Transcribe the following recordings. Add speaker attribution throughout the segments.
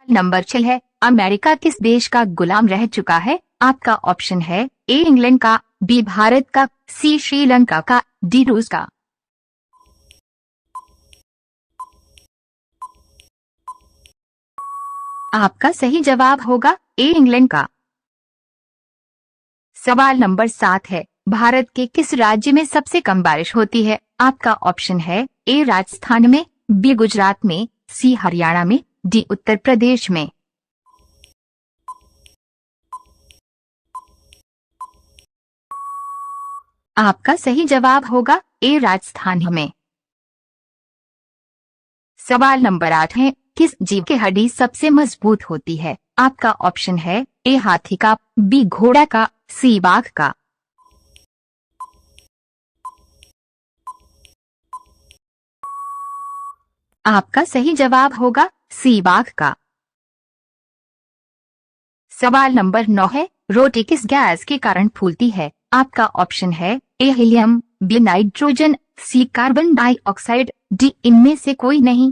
Speaker 1: Number 6 है, America किस देश का गुलाम रह चुका है? आपका ऑप्शन है ए इंग्लैंड का, बी भारत का, सी श्रीलंका का, डी रूस का। आपका सही जवाब होगा ए इंग्लैंड का। सवाल नंबर 7 है, भारत के किस राज्य में सबसे कम बारिश होती है? आपका ऑप्शन है ए राजस्थान में, बी गुजरात में, सी हरियाणा में, डी उत्तर प्रदेश में। आपका सही जवाब होगा ए राजस्थान में। सवाल नंबर 8 है, किस जीव की हड्डी सबसे मजबूत होती है? आपका ऑप्शन है ए हाथी का, बी घोड़ा का, सी बाघ का। आपका सही जवाब होगा सी बाघ का। सवाल नंबर 9 है, रोटी किस गैस के कारण फूलती है? आपका ऑप्शन है ए हीलियम, बी नाइट्रोजन, सी कार्बन डाइऑक्साइड, डी इनमें से कोई नहीं।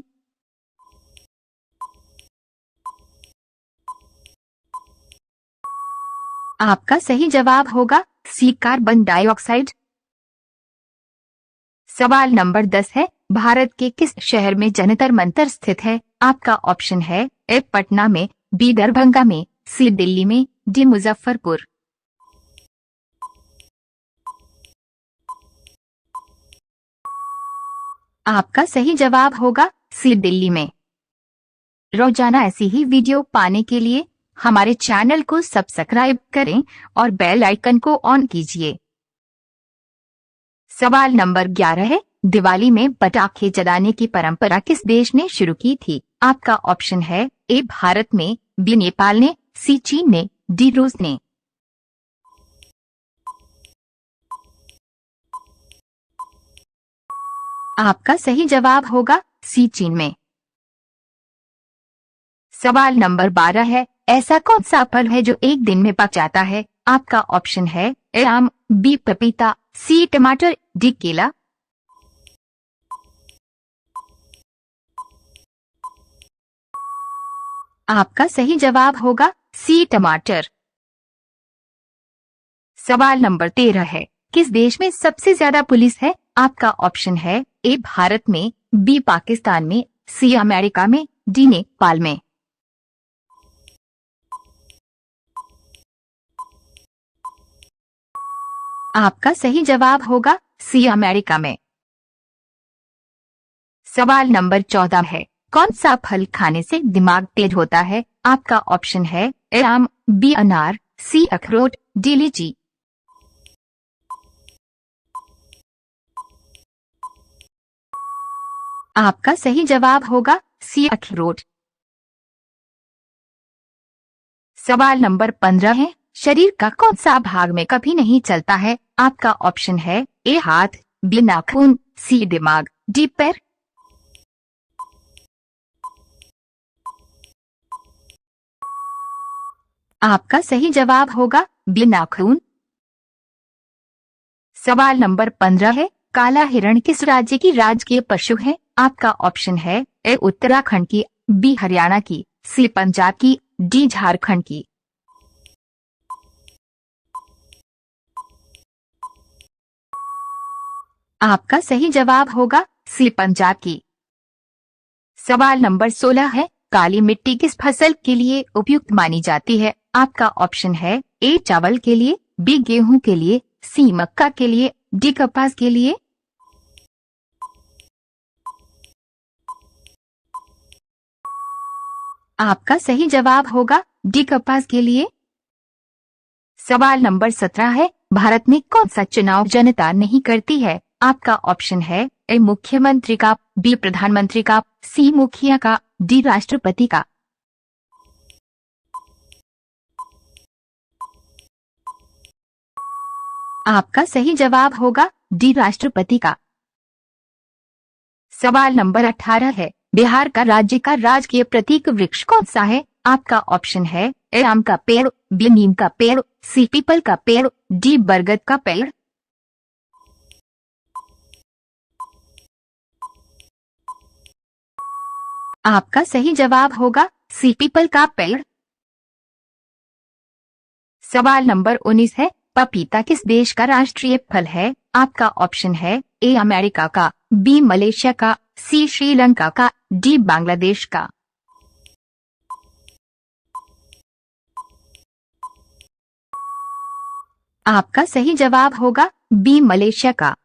Speaker 1: आपका सही जवाब होगा सी कार्बन डाइऑक्साइड। सवाल नंबर 10 है, भारत के किस शहर में जंतर मंतर स्थित है? आपका ऑप्शन है ए पटना में, बी दरभंगा में, सी दिल्ली में, डी मुजफ्फरपुर। आपका सही जवाब होगा सी दिल्ली में। रोजाना ऐसी ही वीडियो पाने के लिए हमारे चैनल को सब्सक्राइब करें और बेल आइकन को ऑन कीजिए। सवाल नंबर 11 है, दिवाली में पटाखे जलाने की परंपरा किस देश ने शुरू की थी? आपका ऑप्शन है ए भारत में, बी नेपाल ने, सी चीन ने, डी रूस ने। आपका सही जवाब होगा सी चीन में। सवाल नंबर 12 है, ऐसा कौन सा फल है जो एक दिन में पक जाता है? आपका ऑप्शन है ए आम, बी पपीता, सी टमाटर, डी केला। आपका सही जवाब होगा सी टमाटर। सवाल नंबर 13 है, किस देश में सबसे ज्यादा पुलिस है? आपका ऑप्शन है ए भारत में, बी पाकिस्तान में, सी अमेरिका में, डी नेपाल में। आपका सही जवाब होगा सी अमेरिका में। सवाल नंबर 14 है, कौन सा फल खाने से दिमाग तेज होता है? आपका ऑप्शन है ए आम, बी अनार, सी अखरोट, डी लीची। आपका सही जवाब होगा सी अखरोट। सवाल नंबर 15 है, शरीर का कौन सा भाग में कभी नहीं चलता है? आपका ऑप्शन है ए हाथ, बी नाखून, सी दिमाग, डी पैर। आपका सही जवाब होगा बी नाखून। सवाल नंबर 15 है, काला हिरण किस राज्य की राजकीय पशु है? आपका ऑप्शन है ए उत्तराखंड की, बी हरियाणा की, सी पंजाब की, डी झारखंड की। आपका सही जवाब होगा सी पंजाब की। सवाल नंबर 16 है, काली मिट्टी किस फसल के लिए उपयुक्त मानी जाती है? आपका ऑप्शन है ए चावल के लिए, बी गेहूं के लिए, सी मक्का के लिए, डी कपास के लिए। आपका सही जवाब होगा डी कपास के लिए। सवाल नंबर 17 है, भारत में कौन सा चुनाव जनता नहीं करती है? आपका ऑप्शन है ए मुख्यमंत्री का, बी प्रधानमंत्री का, सी मुखिया का, डी राष्ट्रपति का। आपका सही जवाब होगा डी राष्ट्रपति का। सवाल नंबर 18 है, बिहार का राज्य का राजकीय प्रतीक वृक्ष कौन सा है? आपका ऑप्शन है ए आम का पेड़, बी नीम का पेड़, सी पीपल का पेड़, डी बरगद का पेड़। आपका सही जवाब होगा सी पीपल का पेड़। सवाल नंबर 19 है, पपीता किस देश का राष्ट्रीय फल है? आपका ऑप्शन है ए अमेरिका का, बी मलेशिया का, सी श्रीलंका का, डी बांग्लादेश का। आपका सही जवाब होगा बी मलेशिया का।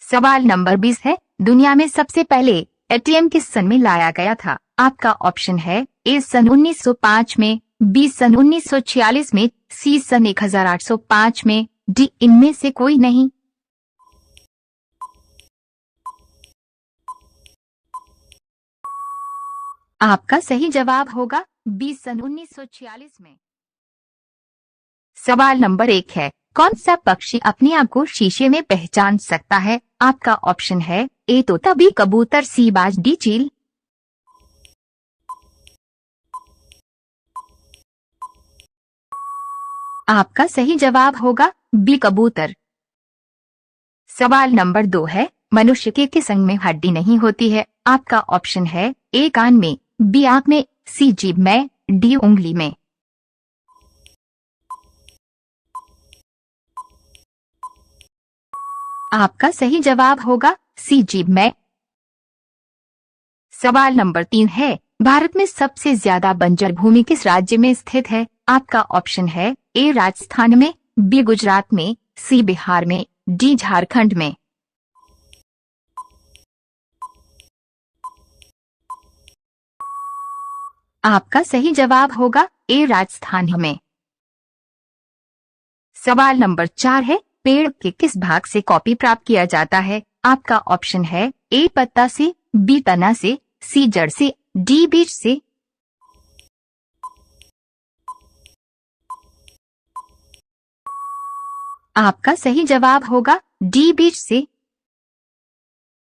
Speaker 1: सवाल नंबर 20 है, दुनिया में सबसे पहले एटीएम किस सन में लाया गया था? आपका ऑप्शन है ए सन 1905 में, बी सन 1946 में, सी सन 1805 में, डी इनमें से कोई नहीं। आपका सही जवाब होगा बी सन 1946 में। सवाल नंबर 1 है, कौन सा पक्षी अपने आप को शीशे में पहचान सकता है? आपका ऑप्शन है ए तोता, बी कबूतर, सी बाज, डी चील। आपका सही जवाब होगा बी कबूतर। सवाल नंबर 2 है, मनुष्य के किस अंग में हड्डी नहीं होती है? आपका ऑप्शन है ए कान में, बी आंख में, सी जीभ में, डी उंगली में। आपका सही जवाब होगा सी जीभ में। सवाल नंबर 3 है, भारत में सबसे ज्यादा बंजर भूमि किस राज्य में स्थित है? आपका ऑप्शन है ए राजस्थान में, बी गुजरात में, सी बिहार में, डी झारखंड में। आपका सही जवाब होगा ए राजस्थान में। सवाल नंबर 4 है, पेड़ के किस भाग से कॉफी प्राप्त किया जाता है? आपका ऑप्शन है ए पत्ता से, बी तना से, सी जड़ से, डी बीज से। आपका सही जवाब होगा डी बीज से।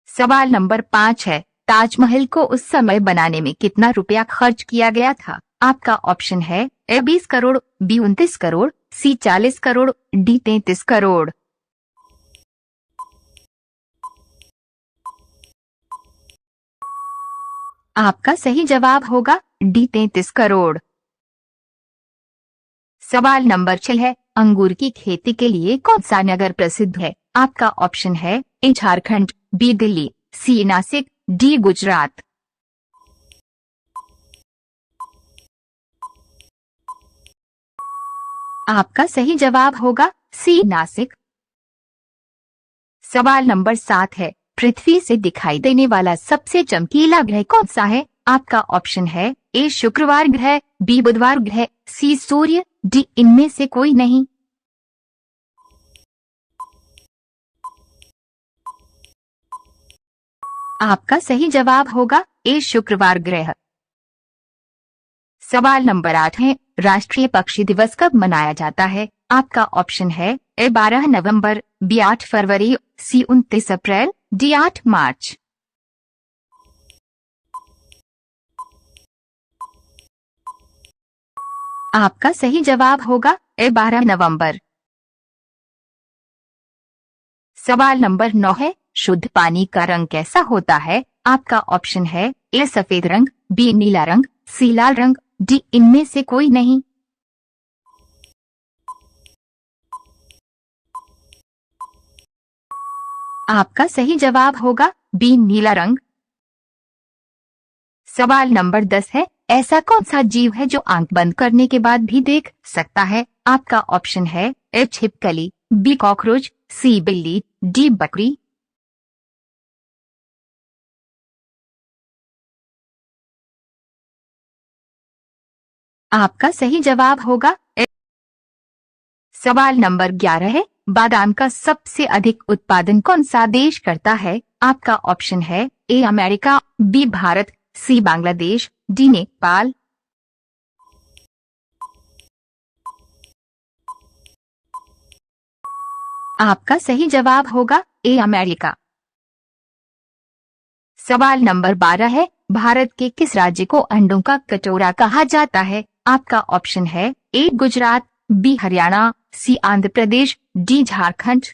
Speaker 1: सवाल नंबर 5 है, ताजमहल को उस समय बनाने में कितना रुपया खर्च किया गया था? आपका ऑप्शन है ए 20 करोड़, बी 29 करोड़, सी 40 करोड़, डी 33 करोड़। आपका सही जवाब होगा डी 33 करोड़। सवाल नंबर 6 है, अंगूर की खेती के लिए कौन सा नगर प्रसिद्ध है? आपका ऑप्शन है ए झारखंड, बी दिल्ली, सी नासिक, डी गुजरात। आपका सही जवाब होगा सी नासिक। सवाल नंबर 7 है, पृथ्वी से दिखाई देने वाला सबसे चमकीला ग्रह कौन सा है? आपका ऑप्शन है ए शुक्रवार ग्रह, बी बुधवार ग्रह, सी सूर्य, डी इनमें से कोई नहीं। आपका सही जवाब होगा ए शुक्रवार ग्रह। सवाल नंबर 8 है, राष्ट्रीय पक्षी दिवस कब मनाया जाता है? आपका ऑप्शन है ए 12 नवंबर, बी 8 फरवरी, सी 29 अप्रैल, डी 8 मार्च। आपका सही जवाब होगा ए 12 नवंबर। सवाल नंबर 9 है, शुद्ध पानी का रंग कैसा होता है? आपका ऑप्शन है ए सफेद रंग, बी नीला रंग, सी लाल रंग, डी इनमें से कोई नहीं। आपका सही जवाब होगा बी नीला रंग। सवाल नंबर 10 है, ऐसा कौन सा जीव है जो आंख बंद करने के बाद भी देख सकता है? आपका ऑप्शन है ए छिपकली, बी कॉकरोच, सी बिल्ली, डी बकरी। आपका सही जवाब होगा ए। सवाल नंबर 11 है, बादाम का सबसे अधिक उत्पादन कौन सा देश करता है? आपका ऑप्शन है A America, B Bharat, C Bangladesh, D Nepal. आपका सही जवाब होगा ए अमेरिका। सवाल नंबर 12 है, भारत के किस राज्य को अंडों का कटोरा कहा जाता है? आपका ऑप्शन है ए गुजरात, बी हरियाणा, सी आंध्र प्रदेश, डी झारखंड।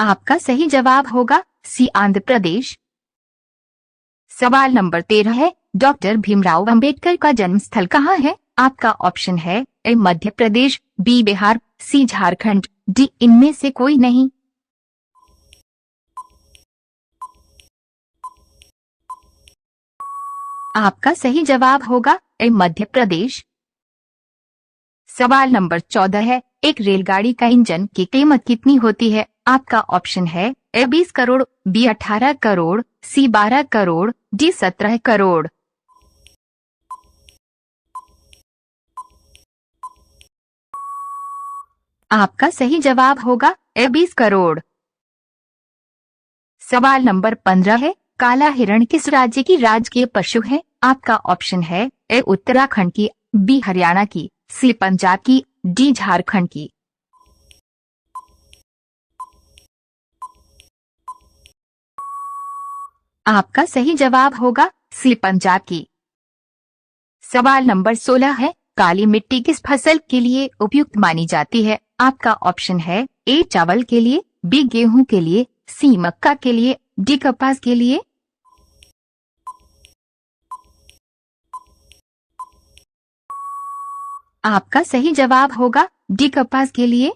Speaker 1: आपका सही जवाब होगा सी आंध्र प्रदेश। सवाल नंबर 13 है, डॉक्टर भीमराव अंबेडकर का जन्म स्थल कहाँ है? आपका ऑप्शन है ए मध्य प्रदेश, बी बिहार, सी झारखंड, डी इनमें से कोई नहीं। आपका सही जवाब होगा ए मध्य प्रदेश। सवाल नंबर 14 है, एक रेलगाड़ी का इंजन की कीमत कितनी होती है? आपका ऑप्शन है ए 20 करोड़, बी 18 करोड़, सी 12 करोड़, डी 17 करोड़। आपका सही जवाब होगा ए 20 करोड़। सवाल नंबर 15 है, काला हिरण किस राज्य की राजकीय पशु है? आपका ऑप्शन है ए उत्तराखंड की, बी हरियाणा की, सी पंजाब की, डी झारखंड की। आपका सही जवाब होगा सी पंजाब की। सवाल नंबर 16 है, काली मिट्टी किस फसल के लिए उपयुक्त मानी जाती है? आपका ऑप्शन है ए चावल के लिए, बी गेहूं के लिए, सी मक्का के लिए, डी कपास के लिए। आपका सही जवाब होगा डी कपास के लिए।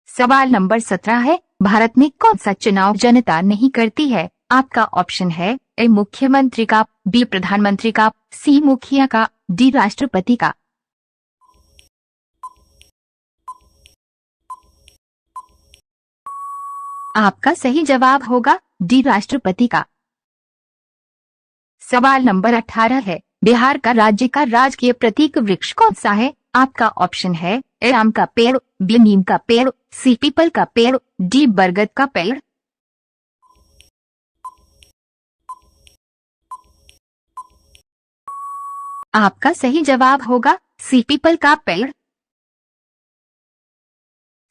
Speaker 1: सवाल नंबर 17 है, भारत में कौन सा चुनाव जनता नहीं करती है? आपका ऑप्शन है ए मुख्यमंत्री का, बी प्रधानमंत्री का, सी मुखिया का, डी राष्ट्रपति का। आपका सही जवाब होगा डी राष्ट्रपति का। सवाल नंबर 18 है, बिहार का राज्य का राजकीय प्रतीक वृक्ष कौन सा है? आपका ऑप्शन है ए आम का पेड़, बी नीम का पेड़, सी पीपल का पेड़, डी बरगद का पेड़। आपका सही जवाब होगा सी पीपल का पेड़।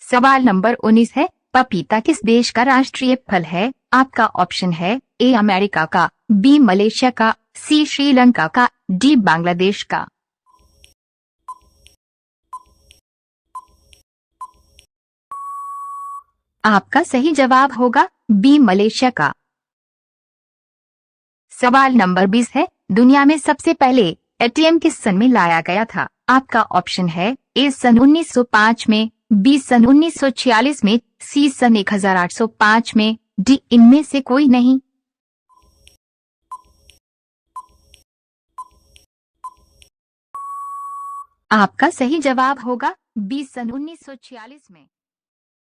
Speaker 1: सवाल नंबर 19 है, पपीता किस देश का राष्ट्रीय फल है? आपका ऑप्शन है ए अमेरिका का, बी मलेशिया का, सी श्रीलंका का, डी बांग्लादेश का। आपका सही जवाब होगा बी मलेशिया का। सवाल नंबर 20 है, दुनिया में सबसे पहले एटीएम किस सन में लाया गया था? आपका ऑप्शन है ए सन 1905 में, बी सन 1946 में, सी सन 1805 में, डी इनमें से कोई नहीं। आपका सही जवाब होगा बी सन 1946 में।